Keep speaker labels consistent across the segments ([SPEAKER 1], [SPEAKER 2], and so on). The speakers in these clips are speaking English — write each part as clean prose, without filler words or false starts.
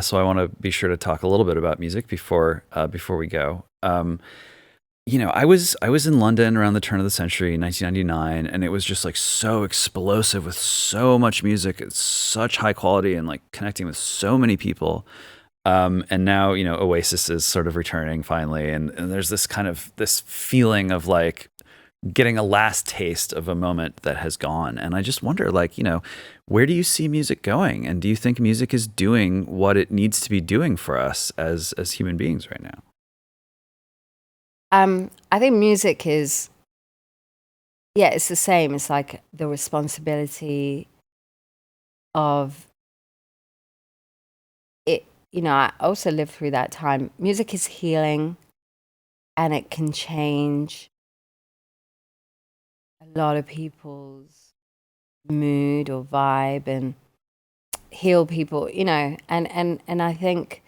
[SPEAKER 1] So I want to be sure to talk a little bit about music before we go. I was in London around the turn of the century, 1999, and it was just like so explosive with so much music. It's such high quality and like connecting with so many people. And now, Oasis is sort of returning finally, and there's this kind of this feeling of like getting a last taste of a moment that has gone. And I just wonder, like, where do you see music going? And do you think music is doing what it needs to be doing for us as human beings right now?
[SPEAKER 2] I think music is, yeah, it's the same. It's like the responsibility of it. I also lived through that time. Music is healing, and it can change a lot of people's mood or vibe and heal people, and I think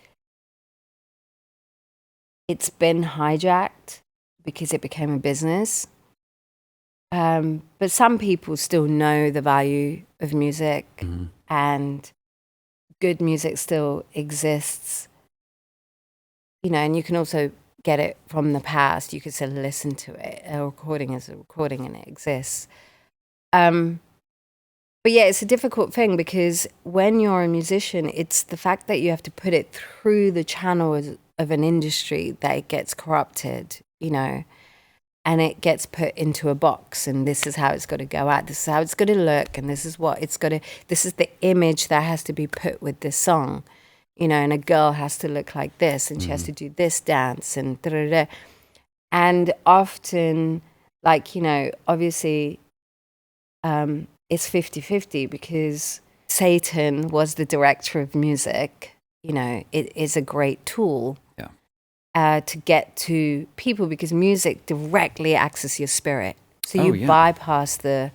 [SPEAKER 2] it's been hijacked because it became a business. But some people still know the value of music, and good music still exists, and you can also get it from the past. You could still listen to it. A recording is a recording and it exists. But yeah, it's a difficult thing because when you're a musician, it's the fact that you have to put it through the channel of an industry that it gets corrupted, and it gets put into a box, and this is how it's got to go out, this is how it's got to look, and this is what it's got to, this is the image that has to be put with this song, and a girl has to look like this, and she has to do this dance, and da-da-da. And often, like, obviously, it's 50-50 because Satan was the director of music. It is a great tool to get to people because music directly accesses your spirit. So you bypass the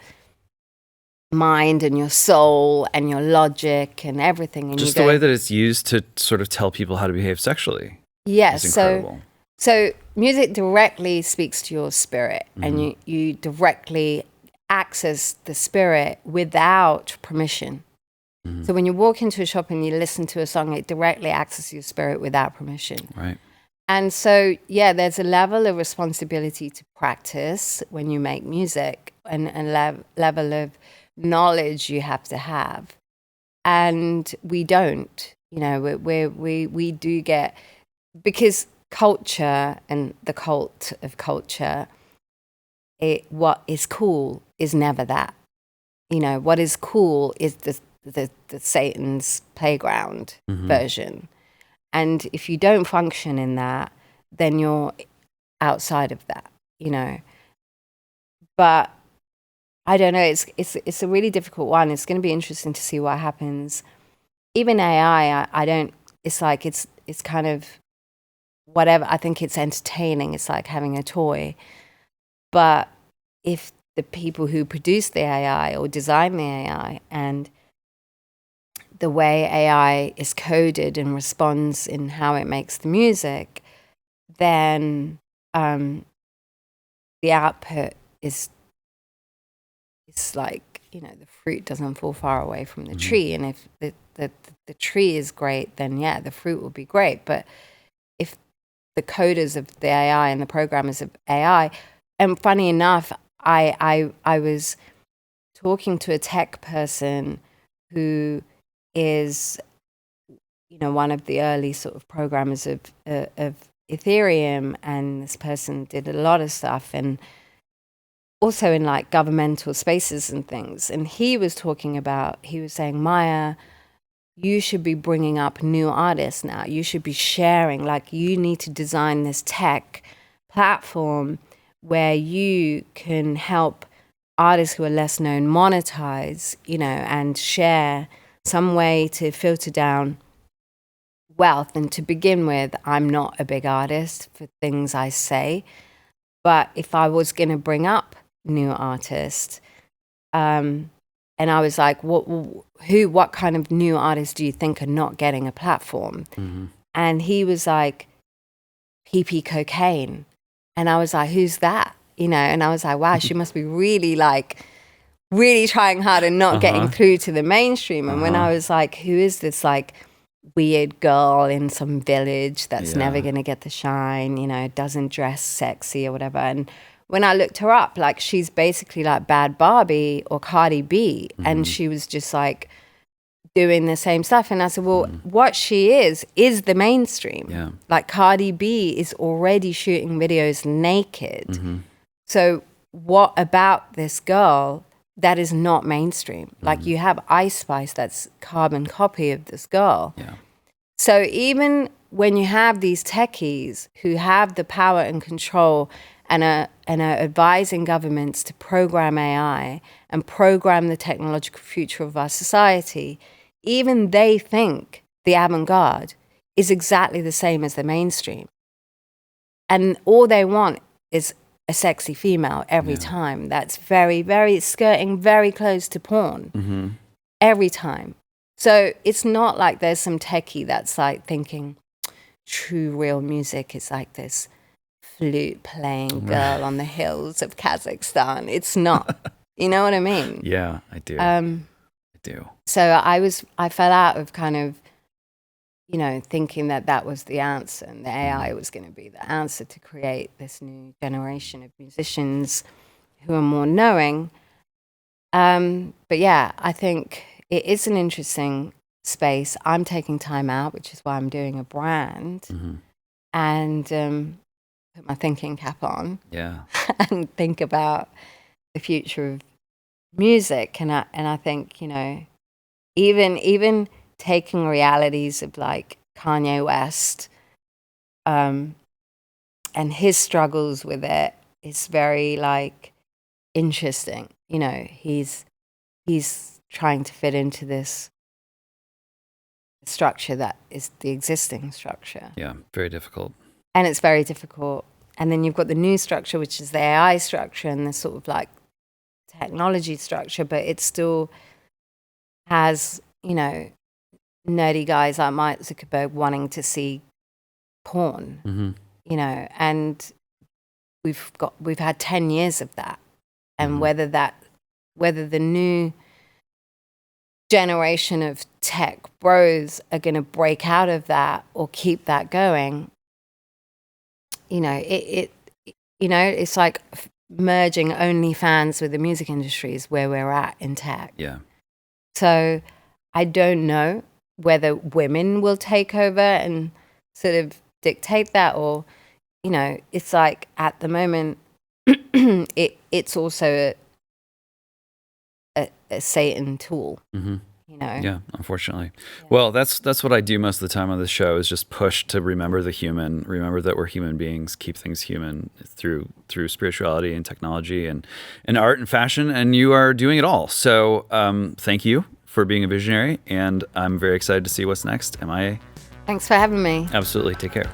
[SPEAKER 2] mind and your soul and your logic and everything. And
[SPEAKER 1] just the way that it's used to sort of tell people how to behave sexually.
[SPEAKER 2] Yes.
[SPEAKER 1] Is incredible.
[SPEAKER 2] So music directly speaks to your spirit, and you directly access the spirit without permission. So when you walk into a shop and you listen to a song, it directly accesses your spirit without permission.
[SPEAKER 1] Right.
[SPEAKER 2] And so, yeah, there's a level of responsibility to practice when you make music, and a level of knowledge you have to have. And we don't, we do get, because culture and the cult of culture, what is cool is never that. What is cool is the Satan's playground version. And if you don't function in that, then you're outside of that, But I don't know, it's a really difficult one. It's going to be interesting to see what happens. Even AI, I don't, it's like, it's kind of whatever. I think it's entertaining. It's like having a toy. But if the people who produce the AI or design the AI and the way AI is coded and responds in how it makes the music, then the output is like, the fruit doesn't fall far away from the tree. And if the tree is great, then yeah, the fruit will be great. But if the coders of the AI and the programmers of AI, and funny enough, I was talking to a tech person who is, one of the early sort of programmers of Ethereum, and this person did a lot of stuff, and also in like governmental spaces and things. And he was saying, Maya, you should be bringing up new artists now. You should be sharing, like you need to design this tech platform where you can help artists who are less known monetize, and share some way to filter down wealth. And to begin with, I'm not a big artist for things I say, but if I was going to bring up new artists, and I was like, what kind of new artists do you think are not getting a platform? And he was like, PP Cocaine. And I was like, who's that? And I was like, wow, she must be really trying hard and not getting through to the mainstream. And when I was like, who is this like weird girl in some village that's
[SPEAKER 1] Yeah.
[SPEAKER 2] never going to get the shine, you know, doesn't dress sexy or whatever. And when I looked her up, like, she's basically like Bad Barbie or Cardi B. And she was just like doing the same stuff. And I said, well, what she is the mainstream.
[SPEAKER 1] Yeah.
[SPEAKER 2] Like, Cardi B is already shooting videos naked. So what about this girl that is not mainstream? Like, you have Ice Spice that's carbon copy of this girl.
[SPEAKER 1] Yeah.
[SPEAKER 2] So even when you have these techies who have the power and control and are advising governments to program AI and program the technological future of our society, even they think the avant-garde is exactly the same as the mainstream. And all they want is a sexy female every time that's very, very skirting very close to porn every time. So it's not like there's some techie that's like thinking true real music is like this flute playing girl on the hills of Kazakhstan. It's not. You know what I mean?
[SPEAKER 1] Yeah, I do. I do.
[SPEAKER 2] So I fell out of kind of, you know, thinking that was the answer, and the AI was going to be the answer to create this new generation of musicians who are more knowing. But yeah, I think it is an interesting space. I'm taking time out, which is why I'm doing a brand, and put my thinking cap on, and think about the future of music. And I think, you know, even taking realities of like Kanye West, and his struggles with it is very like interesting. You know, he's trying to fit into this structure that is the existing structure.
[SPEAKER 1] Yeah, very difficult.
[SPEAKER 2] And it's very difficult. And then you've got the new structure, which is the AI structure and the sort of like technology structure, but it still has, you know, nerdy guys like Mark Zuckerberg wanting to see porn, you know, and we've had 10 years of that. And whether the new generation of tech bros are going to break out of that or keep that going, you know, it's like merging OnlyFans with the music industry is where we're at in tech.
[SPEAKER 1] Yeah.
[SPEAKER 2] So I don't know whether women will take over and sort of dictate that, or, you know, it's like at the moment it's also a Satan tool. You know?
[SPEAKER 1] Yeah, unfortunately. Yeah. Well, that's what I do most of the time on this show, is just push to remember the human, remember that we're human beings, keep things human through spirituality and technology and art and fashion, and you are doing it all. So thank you for being a visionary, and I'm very excited to see what's next. M.I.A.
[SPEAKER 2] Thanks for having me.
[SPEAKER 1] Absolutely. Take care.